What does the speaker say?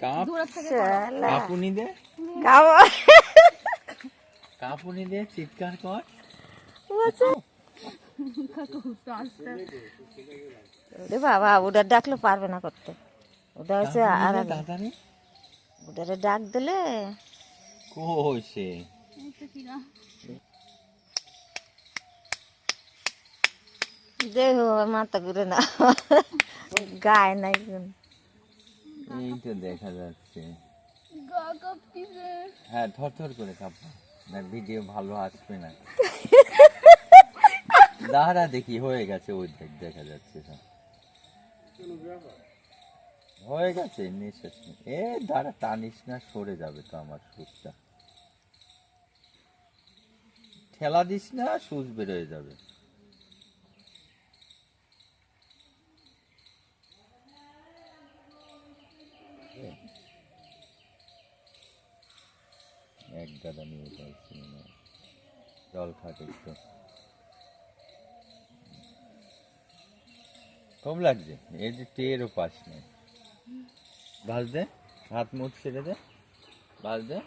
কাপুনি দে, কাপুনি দে, চিৎকার কর। বাবা ওদের ডাকলে পারবে না করতে, ওটা হচ্ছে আর দাদানি ওদের ডাক দিলে কই সে দেখ মাথা ঘুরে না, গায়ে নাই। এই তো দেখা যাচ্ছে, হ্যাঁ থর থর করে কাঁপা, না ভিডিও ভালো আসবে না। দাঁড়া দেখি হয়ে গেছে, ওই দেখা যাচ্ছে সব হয়ে গেছে। নিঃশ্বাস এ দাঁড়া, টানিস না, সরে যাবে তো আমার সুচটা, ঠেলা দিস না, সুচ বেরোয় যাবে। এক গাদা নিয়ে যাচ্ছি, জল খাট একটু কম লাগছে, এই যে টেরও পাস নেই। ভাজ দে, হাত মুখ ছেড়ে দে, ভাজ দে।